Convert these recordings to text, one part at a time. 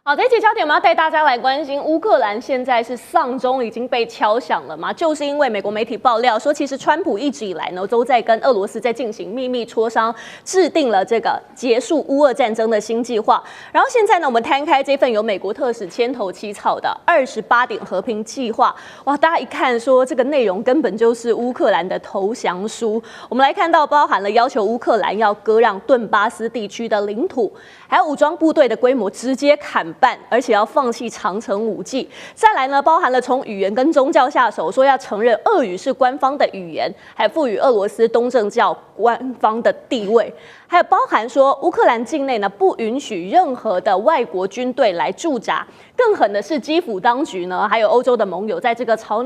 好，这一节焦点我们要带大家来关心乌克兰现在是丧钟已经被敲响了嘛？就是因为美国媒体爆料说，其实川普一直以来呢都在跟俄罗斯在进行秘密磋商，制定了这个结束乌俄战争的新计划。然后现在呢，我们摊开这份由美国特使牵头起草的28点和平计划，哇，大家一看说这个内容根本就是乌克兰的投降书。我们来看到包含了要求乌克兰要割让顿巴斯地区的领土，还有武装部队的规模直接砍半，而且要放弃长程武器。再来呢，包含了从语言跟宗教下手，说要承认俄语是官方的语言，还赋予俄罗斯东正教官方的地位，还有包含说乌克兰境内呢不允许任何的外国军队来驻扎。更狠的是，基辅当局呢，还有欧洲的盟友，在这个草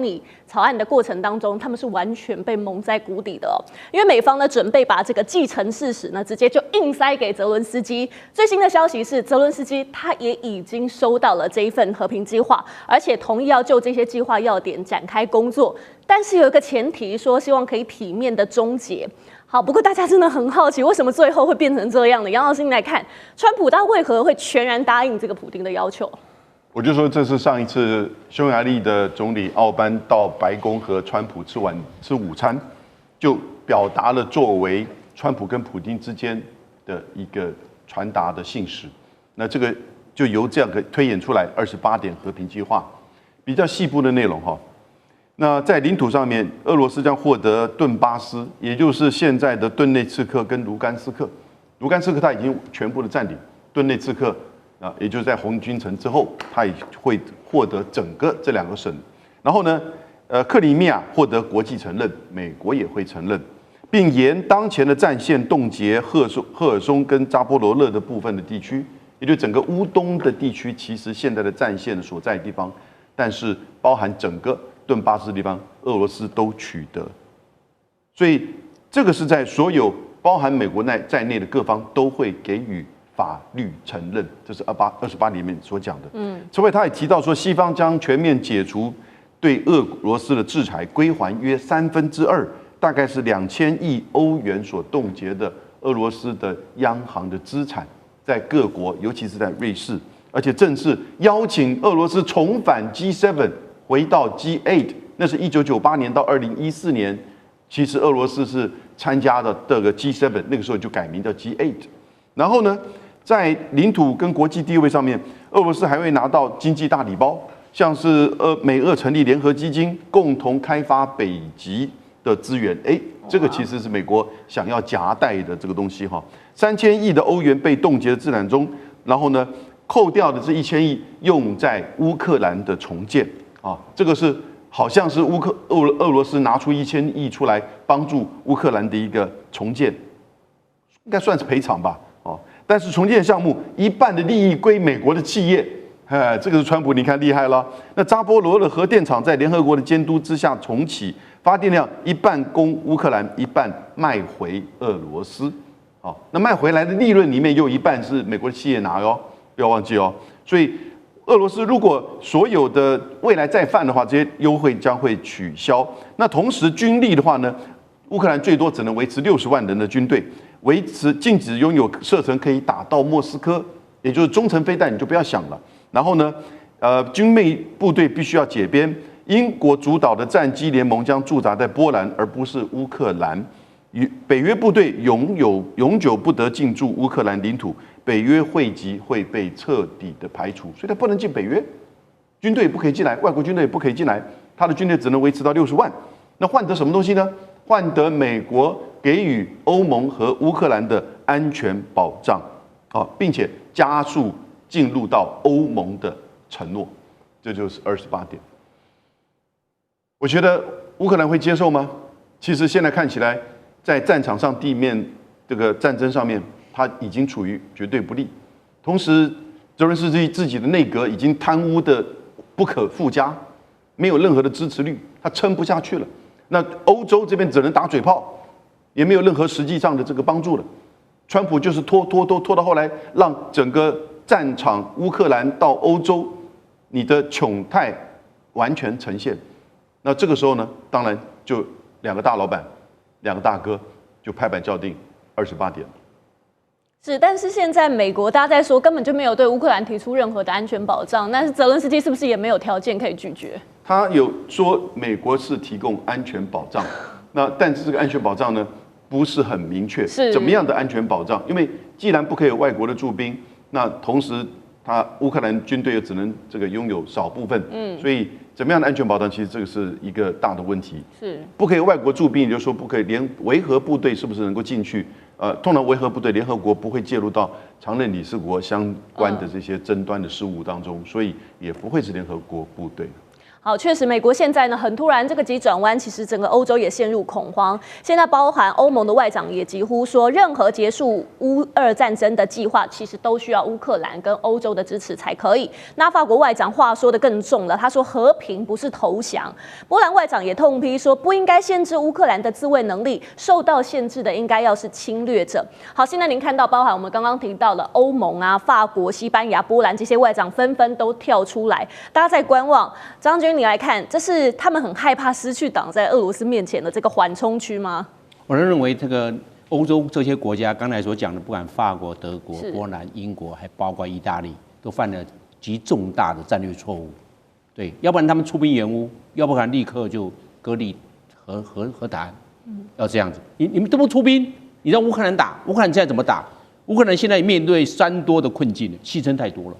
案的过程当中，他们是完全被蒙在鼓底的哦。因为美方呢准备把这个既成事实呢，直接就硬塞给泽伦斯基。最新的消息是，泽伦斯基他也已经收到了这一份和平计划，而且同意要就这些计划要点展开工作。但是有一个前提，说希望可以体面的终结。好，不过大家真的很好奇，为什么最后会变成这样的？杨老师，你来看，川普他为何会全然答应这个普丁的要求？我就说这是上一次匈牙利的总理奥班到白宫和川普吃午餐，就表达了作为川普跟普丁之间的一个传达的信使。那这个就由这样个推演出来28点和平计划，比较细部的内容哈。那在领土上面，俄罗斯将获得顿巴斯，也就是现在的顿内茨克跟卢甘斯克。卢甘斯克它已经全部的占领，顿内茨克也就是在红军城之后，它也会获得整个这2个省。然后呢，克里米亚获得国际承认，美国也会承认，并沿当前的战线冻结赫尔松跟扎波罗热的部分的地区，也就整个乌东的地区，其实现在的战线所在的地方，但是包含整个顿巴斯的地方，俄罗斯都取得。所以这个是在所有包含美国在内的各方都会给予法律承认，这是28里面所讲的。此外，他也提到说，西方将全面解除对俄罗斯的制裁，归还约2/3，大概是2000亿欧元所冻结的俄罗斯的央行的资产，在各国，尤其是在瑞士，而且正式邀请俄罗斯重返 G7， 回到 G8。那是1998年到2014年，其实俄罗斯是参加的这个 G7， 那个时候就改名叫 G8。然后呢，在领土跟国际地位上面，俄罗斯还会拿到经济大礼包，像是美俄成立联合基金，共同开发北极的资源。这个其实是美国想要夹带的这个东西哈。3000亿的欧元被冻结的资产中，然后呢，扣掉的这1000亿用在乌克兰的重建啊，这个是好像是俄罗斯拿出1000亿出来帮助乌克兰的一个重建，应该算是赔偿吧。但是重建项目一半的利益归美国的企业，这个是川普，你看厉害了。那扎波罗热核电厂在联合国的监督之下重启，发电量一半供乌克兰，一半卖回俄罗斯。那卖回来的利润里面又一半是美国的企业拿哟，不要忘记哦。所以俄罗斯如果所有的未来再犯的话，这些优惠将会取消。那同时军力的话呢，乌克兰最多只能维持60万人的军队。禁止拥有射程可以打到莫斯科，也就是中程飞弹，你就不要想了。然后呢，军备部队必须要解编。英国主导的战机联盟将驻扎在波兰，而不是乌克兰。北约部队永久不得进驻乌克兰领土，北约会籍会被彻底的排除，所以他不能进北约，军队也不可以进来，外国军队也不可以进来，他的军队只能维持到60万。那换得什么东西呢？换得美国给予欧盟和乌克兰的安全保障，并且加速进入到欧盟的承诺，这就是28点。我觉得乌克兰会接受吗？其实现在看起来，在战场上地面这个战争上面，他已经处于绝对不利。同时，泽连斯基自己的内阁已经贪污的不可复加，没有任何的支持率，他撑不下去了。那欧洲这边只能打嘴炮，也没有任何实际上的这个帮助了。川普就是拖到后来，让整个战场乌克兰到欧洲，你的窘态完全呈现。那这个时候呢，当然就2个大老板、2个大哥就拍板叫定28点。是，但是现在美国大家在说根本就没有对乌克兰提出任何的安全保障，那泽伦斯基是不是也没有条件可以拒绝？他有说美国是提供安全保障，但是这个安全保障呢不是很明确，是怎么样的安全保障？因为既然不可以有外国的驻兵，那同时乌克兰军队又只能这个拥有少部分，所以怎么样的安全保障，其实这个是一个大的问题。是不可以外国驻兵，也就是说不可以连维和部队是不是能够进去？通常维和部队联合国不会介入到常任理事国相关的这些争端的事务当中，所以也不会是联合国部队。好，确实，美国现在呢很突然这个急转弯，其实整个欧洲也陷入恐慌。现在包含欧盟的外长也几乎说，任何结束乌俄战争的计划，其实都需要乌克兰跟欧洲的支持才可以。那法国外长话说得更重了，他说和平不是投降。波兰外长也痛批说，不应该限制乌克兰的自卫能力，受到限制的应该要是侵略者。好，现在您看到包含我们刚刚提到的欧盟啊、法国、西班牙、波兰这些外长纷纷都跳出来，大家在观望。张军，你来看，这是他们很害怕失去挡在俄罗斯面前的这个缓冲区吗？我认为这个欧洲这些国家，刚才所讲的，不管法国、德国、波兰、英国，还包括意大利，都犯了极重大的战略错误。对，要不然他们出兵援乌，要不然立刻就割地和谈，要这样子。你们都不出兵，你让乌克兰打，乌克兰现在怎么打？乌克兰现在面对3多的困境，牺牲太多了，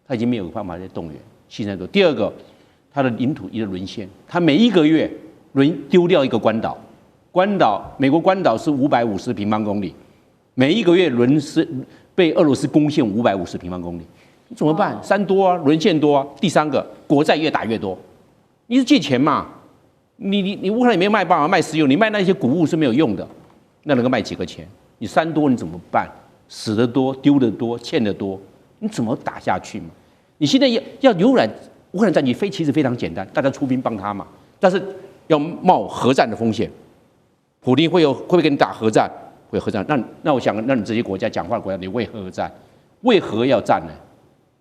他已经没有办法再动员，牺牲太多。第二个，它的领土一直沦陷，它每一个月丢掉一个关岛，美国关岛是550平方公里，每一个月被俄罗斯攻陷550平方公里，你怎么办？3多啊，沦陷多啊。第三个，国债越打越多，你是借钱嘛？你乌克兰也没有办法卖石油，你卖那些谷物是没有用的，那能够卖几个钱？你3多你怎么办？死得多，丢得多，欠得多，你怎么打下去嘛？你现在要浏览乌克兰战局其实非常简单，大家出兵帮他嘛，但是要冒核战的风险。普丁会不会跟你打核战？会核战。那我想，那你这些国家讲话的国家，你为何而战？为何要战呢？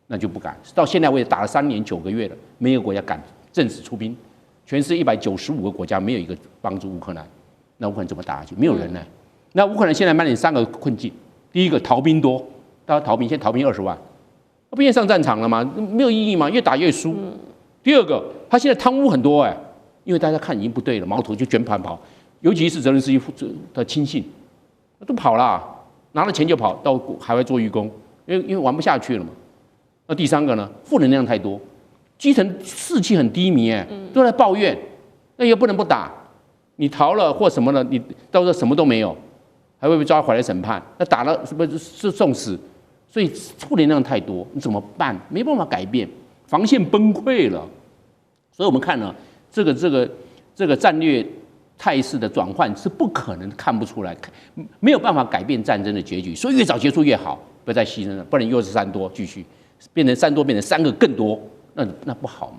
那就不敢。到现在为止打了3年9个月了，没有国家敢正式出兵。全世界195个国家没有一个帮助乌克兰，那乌克兰怎么打下去？没有人呢。那乌克兰现在面临3个困境：第一个，逃兵多，大家逃兵，现在逃兵20万。不愿意上战场了吗？没有意义嘛，越打越输。第二个，他现在贪污很多因为大家看已经不对了，矛头就卷跑，尤其是泽连斯基的亲信，都跑了，拿了钱就跑到海外做义工，因为玩不下去了嘛。那第三个呢，负能量太多，基层士气很低迷都在抱怨，那也不能不打，你逃了或什么了，你到时候什么都没有，还会被抓回来审判，那打了是不是送死？所以负能量太多，你怎么办？没办法改变，防线崩溃了。所以我们看呢，这个战略态势的转换是不可能看不出来，没有办法改变战争的结局。所以越早结束越好，不要再牺牲了，不然又是3多继续变成3多，变成3个更多，那不好嘛。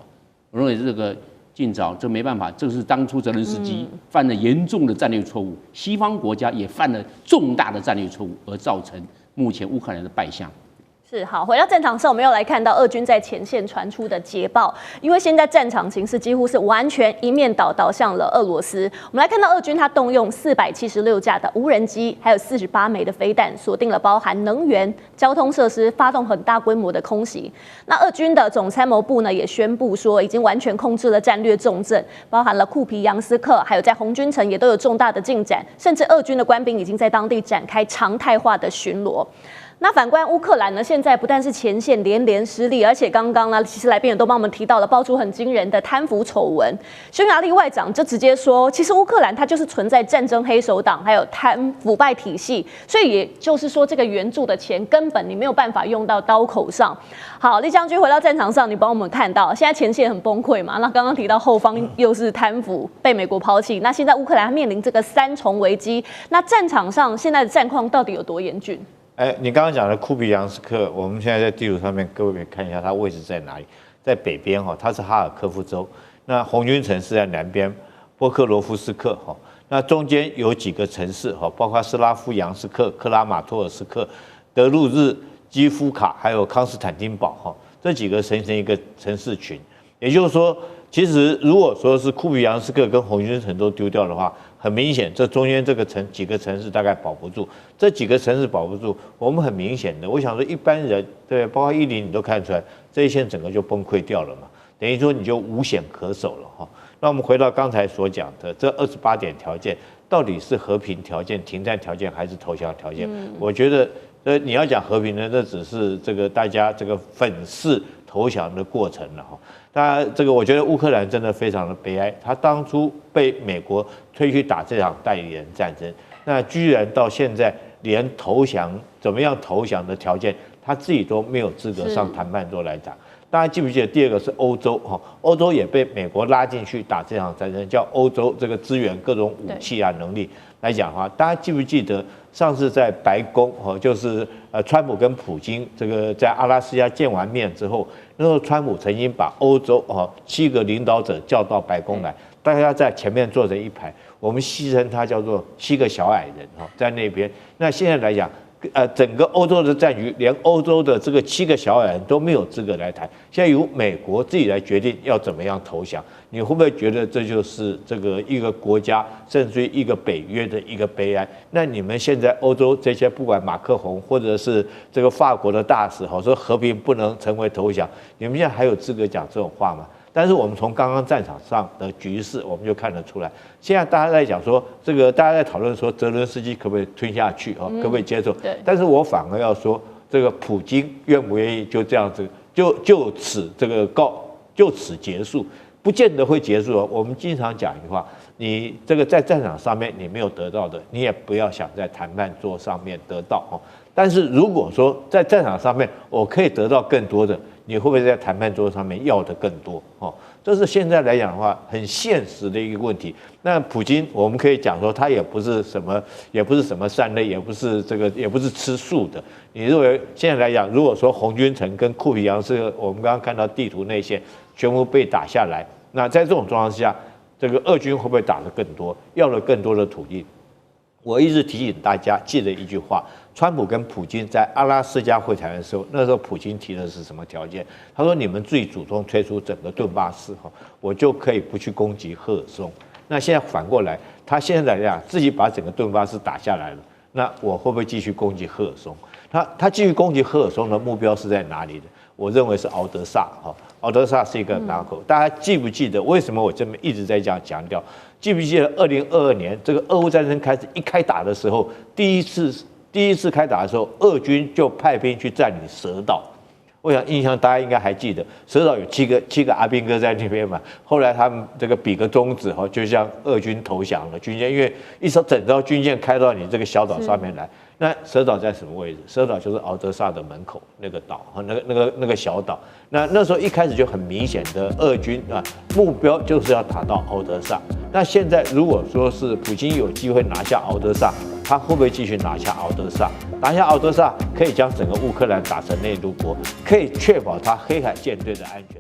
我认为这个尽早，这没办法，这是当初泽连斯基犯了严重的战略错误，西方国家也犯了重大的战略错误，而造成目前乌克兰的败相。是好，回到战场上，我们又来看到俄军在前线传出的捷报，因为现在战场形势几乎是完全一面倒向了俄罗斯。我们来看到俄军他动用476架的无人机，还有48枚的飞弹，锁定了包含能源、交通设施，发动很大规模的空袭。那俄军的总参谋部呢也宣布说，已经完全控制了战略重镇，包含了库皮扬斯克，还有在红军城也都有重大的进展，甚至俄军的官兵已经在当地展开常态化的巡逻。那反观乌克兰呢，现在不但是前线连失利，而且刚刚呢，其实来宾也都帮我们提到了爆出很惊人的贪腐丑闻。匈牙利外长就直接说，其实乌克兰它就是存在战争黑手党，还有腐败体系，所以也就是说，这个援助的钱根本你没有办法用到刀口上。好，李将军回到战场上，你帮我们看到现在前线很崩溃嘛？那刚刚提到后方又是贪腐被美国抛弃，那现在乌克兰面临这个3重危机，那战场上现在的战况到底有多严峻？你刚刚讲的库皮扬斯克，我们现在在地图上面，各位可以看一下它位置在哪里，在北边它是哈尔科夫州，那红军城是在南边，波克罗夫斯克那中间有几个城市包括斯拉夫扬斯克、克拉马托尔斯克、德鲁日、基夫卡，还有康斯坦丁堡这几个形成一个城市群。也就是说，其实如果说是库皮扬斯克跟红军城都丢掉的话，很明显，这中间这个几个城市大概保不住，这几个城市保不住，我们很明显的，我想说一般人对，包括10你都看出来，这一线整个就崩溃掉了嘛，等于说你就无险可守了哈。那我们回到刚才所讲的这28点条件，到底是和平条件、停战条件还是投降条件？我觉得，你要讲和平呢，这只是这个大家这个粉饰投降的过程了哈。当然，这个我觉得乌克兰真的非常的悲哀，他当初被美国推去打这场代理人战争，那居然到现在连投降怎么样投降的条件，他自己都没有资格上谈判桌来讲。大家记不记得第二个是欧洲哈？欧洲也被美国拉进去打这场战争，叫欧洲这个支援各种武器啊能力来讲的话，大家记不记得上次在白宫哈，就是川普跟普京这个在阿拉斯加见完面之后，那时候川普曾经把欧洲7个领导者叫到白宫来，大家在前面坐着一排，我们戏称他叫做7个小矮人哈，在那边。那现在来讲。整个欧洲的战局，连欧洲的这个7个小矮人都没有资格来谈，现在由美国自己来决定要怎么样投降，你会不会觉得这就是这个一个国家，甚至于一个北约的一个悲哀？那你们现在欧洲这些，不管马克宏或者是这个法国的大使，说和平不能成为投降，你们现在还有资格讲这种话吗？但是我们从刚刚战场上的局势，我们就看得出来，现在大家在讲说，这个大家在讨论说，泽伦斯基可不可以吞下去可不可以接受？但是我反而要说，这个普京愿不愿意就这样子，就此结束，不见得会结束。我们经常讲一句话，你这个在战场上面你没有得到的，你也不要想在谈判桌上面得到但是如果说在战场上面我可以得到更多的，你会不会在谈判桌上面要的更多？这是现在来讲的话很现实的一个问题。那普京，我们可以讲说他也不是什么善类，也不是吃素的。你认为现在来讲，如果说红军城跟库皮扬斯，我们刚刚看到地图内线全部被打下来，那在这种状况下，这个俄军会不会打得更多，要了更多的土地？我一直提醒大家记得一句话，川普跟普京在阿拉斯加会谈的时候，那时候普京提的是什么条件？他说：“你们自己主动退出整个顿巴斯，我就可以不去攻击赫尔松。”那现在反过来，他现在来讲自己把整个顿巴斯打下来了，那我会不会继续攻击赫尔松？他继续攻击赫尔松的目标是在哪里的？我认为是敖德萨敖德萨是一个港口。大家记不记得为什么我这么一直在这样强调？记不记得2022年这个俄乌战争一开打的时候，第一次开打的时候，俄军就派兵去占领蛇岛。我想印象大家应该还记得，蛇岛有七个阿兵哥在那边嘛。后来他们这个比个中指就向俄军投降了军舰，因为整艘军舰开到你这个小岛上面来。那蛇岛在什么位置？蛇岛就是敖德萨的门口那个岛那个小岛。那时候一开始就很明显的，俄军目标就是要打到敖德萨。那现在如果说是普京有机会拿下敖德萨，他会不会继续拿下敖德萨？拿下敖德萨可以将整个乌克兰打成内陆国，可以确保他黑海舰队的安全。